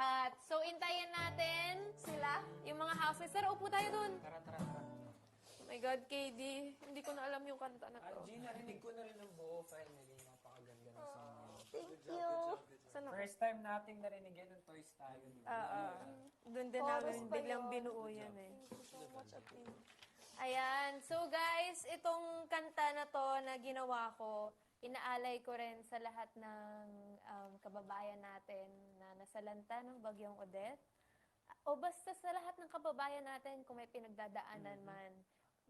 lahat. So, intayin natin sila, yung mga housemates. Tara, upo tayo dun. Tara. Oh my God, KD. Hindi ko na alam yung kanta na to. G, narinig ko na rin ng buo. Finally, napakaganda ng song niya. Thank you. Saan ako? First time nating narinig yan ng Toys tayo. Doon din Chorus namin pa biglang yun. binuo yan eh. Thank you so much, Ate. Ayan. So guys, itong kanta na to na ginawa ko, inaalay ko rin sa lahat ng kababayan natin na nasalanta ng Bagyong Odette. O basta sa lahat ng kababayan natin kung may pinagdadaanan man,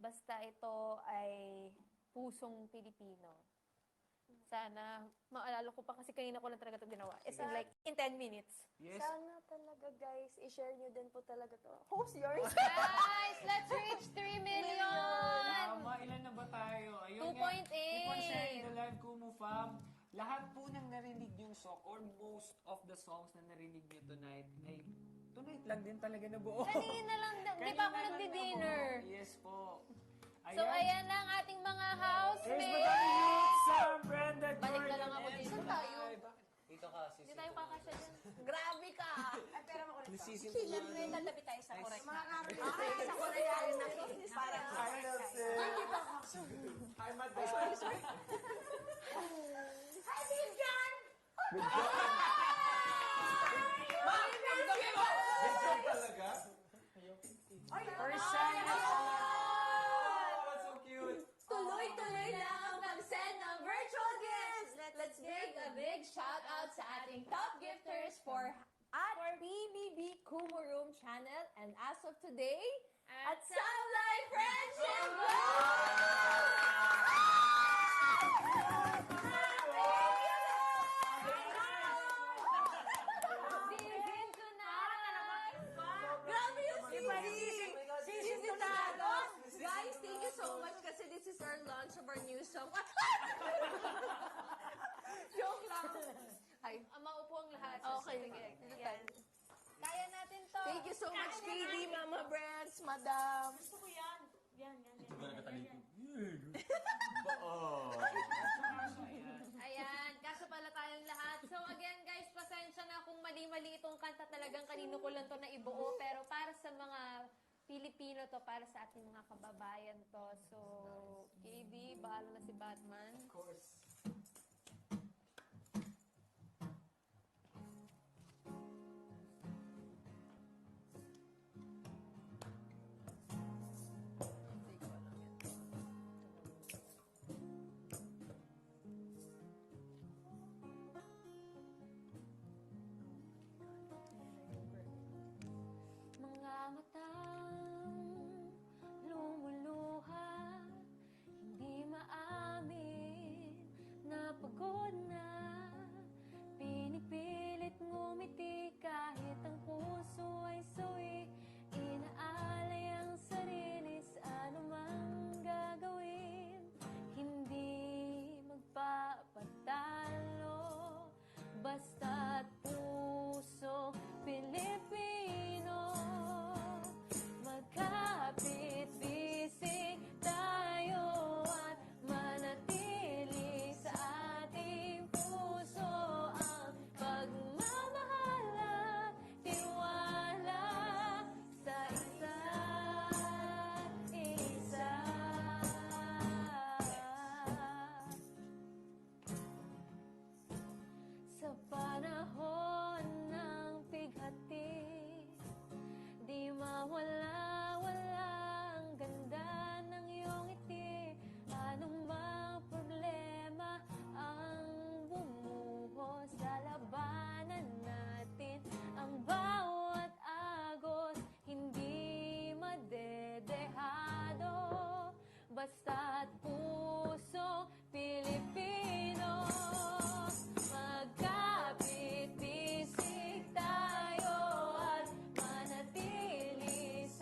basta ito ay pusong Pilipino. Sana, maalala ko pa kasi kanina ko lang talaga ito ginawa. It's in like, in 10 minutes. Yes. Sana talaga, guys, i-share nyo din po talaga to. Who's yours? Guys, let's reach 3 million! Tama, ilan na ba tayo? Ayun 2.8. Keep on sharing the live, Kumu Fam. Lahat po ng narinig yung song, or most of the songs na narinig niyo tonight, ay tonight lang din talaga nabuo. Kanina lang, di ba ako nagdi-dinner? Yes po. So, ayan na ang ating mga Here's housemates! Madami Youth, Sam, Brenda, Balik na Jordan, lang ako and dito. Saan tayo? Dito ka, sisi. Hindi tayo kakasya dyan. Grabe ka! Ay, pero makulit ka. Sisi mo Silan mo yung tatabi tayo sa correct na. Sa correct na. Parang Hi, Nelson. Hi, Madam. Hi, Vivian! Vincent talaga? First time na Oh, that's so cute. Tuloy-tuloy lang ang pag-send ng virtual gifts! Let's give a big shout out sa ating top gifters for at PBB Kumu Room channel and as of today, at Sun Life Friendship Bibin ko na! Grabe yung Sisi Tunados! Guys, thank you so much kasi this is our launch of our new song. Joke lang. Ay, Maupo ang lahat. Okay. Sige. Yan. Kaya natin to. thank you so much, KD, Mama Brands, Madam. Ayan, kaso pala tayong lahat. So again guys, pasensya na kung mali-mali itong kanta talagang kanino ko lang to na ibuo. Pero para sa mga Pilipino to, para sa ating mga kababayan to. So, KD, bahala na si Batman. Of course. Mga matang lumuluha, hindi maamin na pagod na. Pinipilit ngumiti kahit ang puso ay suwi. Inaalay ang sarili sa anumang gagawin. Hindi magpapatalo, basta't puso Pilipino. Magkapit-bisig tayo at manatili sa ating puso ang pagmamahal at tiwala sa isa't isa. Sa panahon ng pighati, di mawala-wala ang ganda ng iyong ngiti. Anumang problema ang bumuho sa labanan natin, ang bawat agos hindi madedehado, basta't puso Pilipino. Magkapit-bisig tayo at manatili sa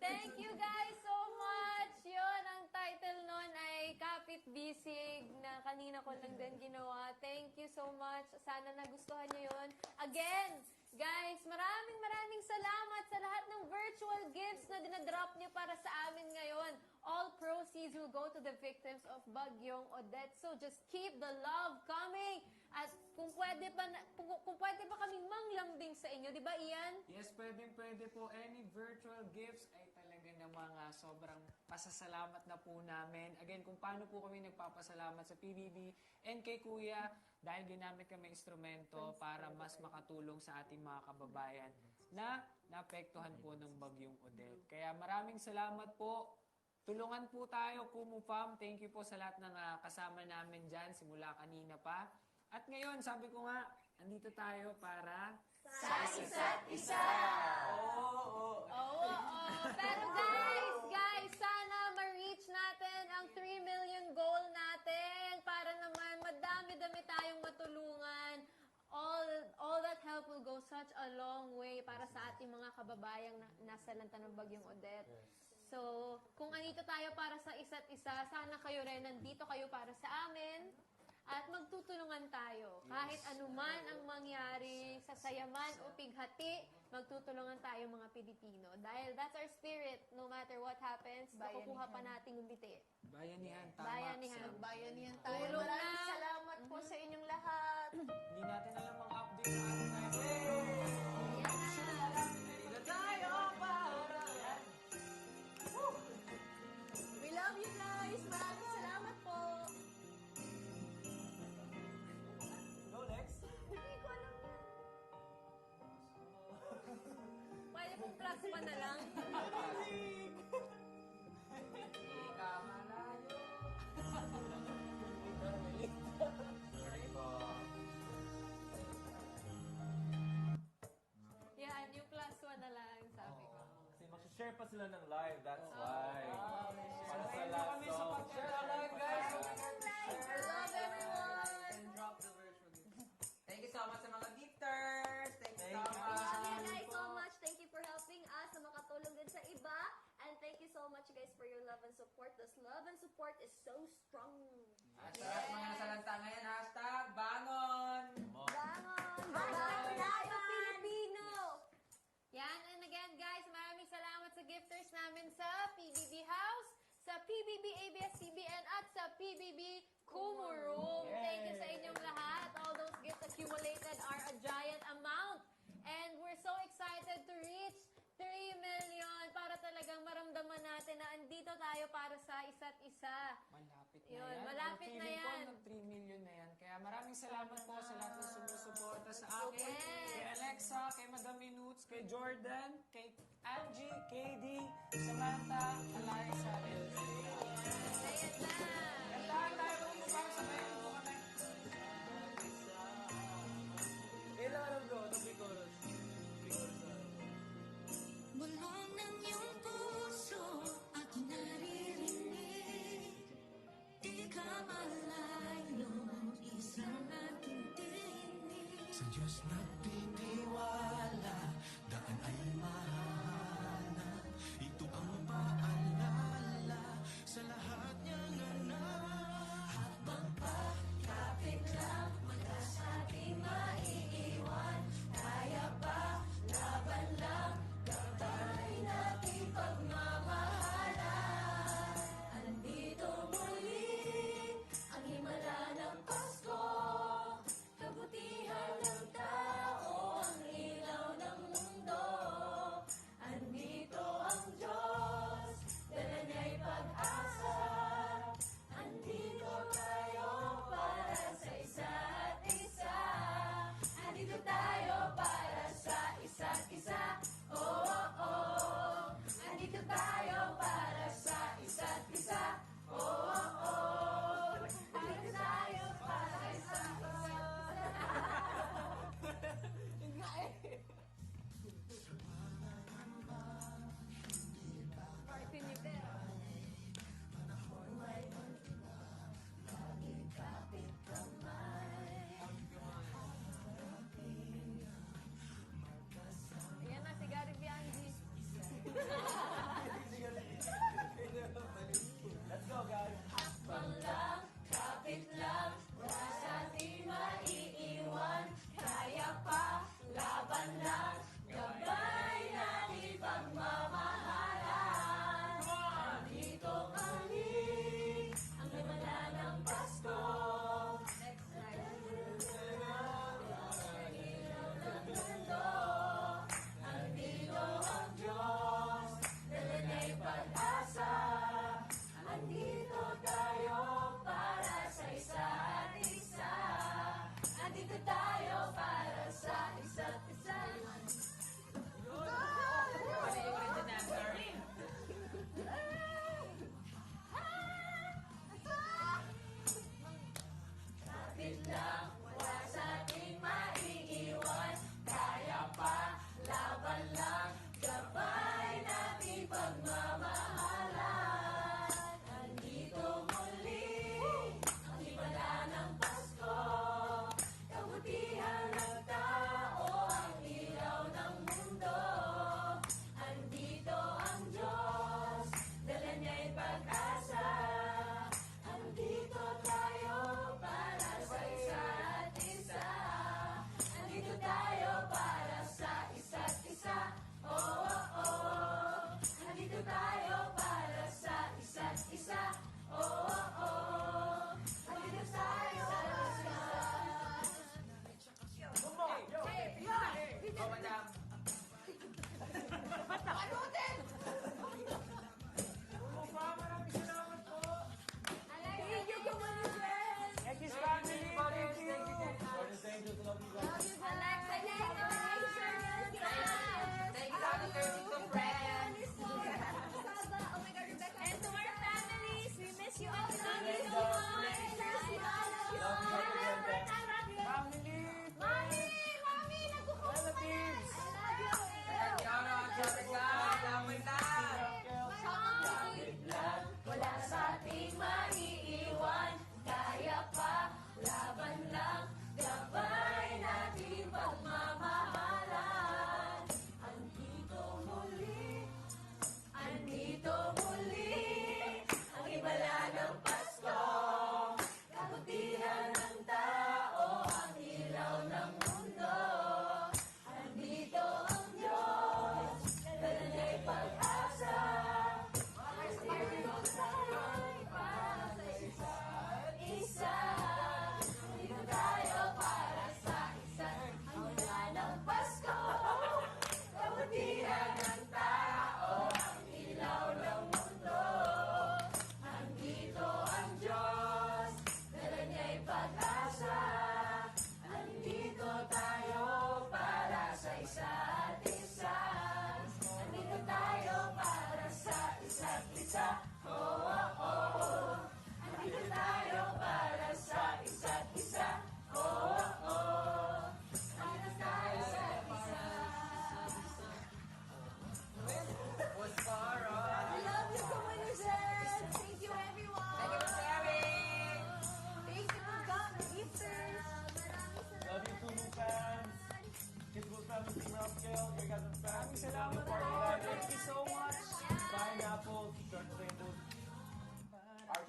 Thank you guys so much. Yun, ang title nun ay Kapit Bisig na kanina ko lang din ginawa. Thank you so much. Sana nagustuhan nyo yun. Again, guys, maraming salamat sa lahat ng virtual gifts na dinadrop nyo para sa amin ngayon. All proceeds will go to the victims of Bagyong Odette. So just keep the love coming. At kung pwede pa kaming manglambing sa inyo, di ba Ian? Yes, pwede po. Any virtual gifts ay talaga na mga sobrang pasasalamat na po namin. Again, kung paano po kami nagpapasalamat sa PBB and kay Kuya dahil ginamit kami instrumento para mas makatulong sa ating mga kababayan na naapektuhan po ng Bagyong Odette. Kaya maraming salamat po. Tulungan po tayo, Kumu Fam. Thank you po sa lahat ng kasama namin dyan simula kanina pa. At ngayon, sabi ko nga, andito tayo para Sa isa't isa! Oo. Pero guys, sana ma-reach natin ang 3 million goal natin para naman madami-dami tayong matulungan. All that help will go such a long way para sa ating mga kababayang nasa lanta ng Bagyong Odette. So, kung andito tayo para sa isa't isa, sana kayo rin, nandito kayo para sa amin. At magtutulungan tayo. Kahit anuman ang mangyari, sa sayaman o pighati, magtutulungan tayo mga Pilipino. Dahil that's our spirit. No matter what happens, makukuha pa nating umbiti. bayanihan. Tama. Bayanihan. Bayanihan tayo. Tulong na. Maraming salamat po sa inyong lahat. Hindi natin alam ang update ng ating live. We love you guys. Maraming salamat po. Go, Lex. Hindi ko alam yan. Pwede pong plus pa na lang. Yan, yung plus one na lang, sabi ko. Kasi mag-share pa sila ng live, that's why. Para sa Kaya last kami sa song. pag-share ang live, guys. I love everyone. And drop the virtual gift. Thank you so much sa mga gifters. Thank you so We much. love you guys so much. Thank you for helping us na makatulong din sa iba. And thank you so much guys for your love and support. This love and support is so strong. Hashtag mga nasalanta ngayon, hashtag bangon. Bangon! Hashtag Bangon! tayo Pilipino! Yan, and again guys, maraming salamat sa gifters namin sa PBB House, sa PBB ABS-CBN at sa PBB Kumu Room. Thank you sa inyong lahat. All those gifts accumulated are a giant amount. And we're so excited to reach 3 million para talagang maramdaman natin na andito tayo para sa isa't isa. Malapit na Yun, yan. malapit na Feeling yan. ko ng 3 million na yan. Kaya maraming salamat po sa lahat ng sumusuporta sa akin. Yes. Kay Alexa, kay Madam Minutes, kay Jordan, kay Angie, KD, Samantha, Eliza, and Ayan na. Kantahan tayo kung para sa kayo po kami. Kailangan bro, no chorus. Bulong ng iyong puso aking naririnig. Di ka malayo, isang aking tinig. Sa Diyos nagtitiwala, daan ay mahanap. Ito ang paalala sa lahat niyang anak. Habang pakapit lang, wagas ating maiiwan. Kaya pa, laban lang, gabay nating pagmamahalan. Andito muli ang himala ng Pasko. Kabutihan ng tao ang iyong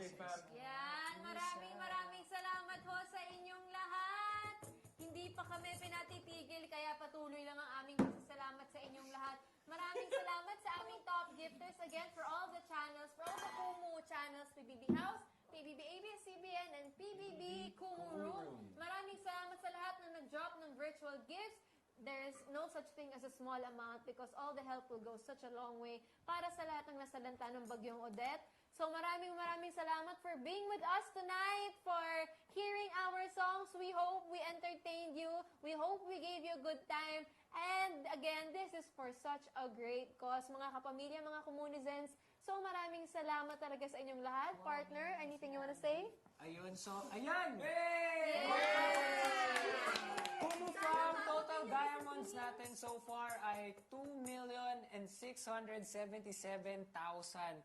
RJ fam. Yan, maraming salamat ho sa inyong lahat. Hindi pa kami pinatitigil, kaya patuloy lang ang aming pasasalamat sa inyong lahat. Maraming salamat sa aming top gifters again for all the channels, for all the Kumu channels, PBB House, PBB ABS-CBN, and PBB Kumu Room. Maraming salamat sa lahat na nag-drop ng virtual gifts. There's no such thing as a small amount because all the help will go such a long way para sa lahat ng nasalanta ng Bagyong Odette. So maraming salamat for being with us tonight, for hearing our songs. We hope we entertained you. We hope we gave you a good time. And again, this is for such a great cause, mga kapamilya, mga komunizens. So maraming salamat talaga sa inyong lahat. Partner, anything you wanna say? Ayun, so, ayan! Kumu from total diamonds natin so far ay 2,677,000.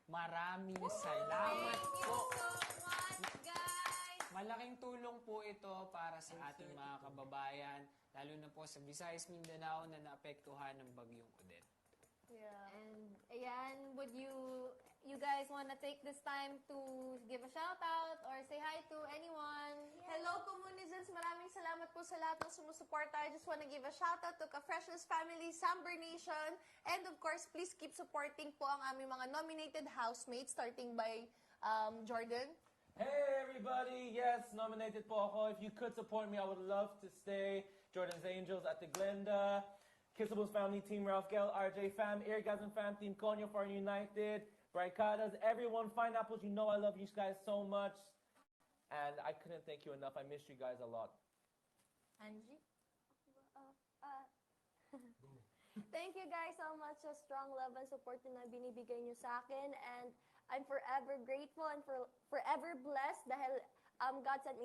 Maraming salamat Thank you po. so much, guys. Malaking tulong po ito para sa ating mga kababayan, lalo na po sa Visayas, Mindanao na naapektuhan ng Bagyong Odette. Yeah. And ayan, would you guys want to take this time to give a shout out or say hi to anyone? Hello, Komunizens! Maraming salamat po sa lahat ng sumusuporta. I just want to give a shout out to Ka-Freshness Family, Samber Nation, and of course, please keep supporting po ang aming mga nominated housemates, starting by Jordan. Hey everybody, yes, nominated po ako. If you could support me, I would love to stay. Jordan's Angels at the Glenda, Kissables Family Team, Ralph Gell, RJ Fam, Eargasm Fam Team, Konyo Foreign United, Bricadas, everyone, Pineapples, you know I love you guys so much. And I couldn't thank you enough. I missed you guys a lot. Angie? Thank you guys so much sa strong love and support na binibigay nyo sa akin. And I'm forever grateful and forever blessed dahil God sent me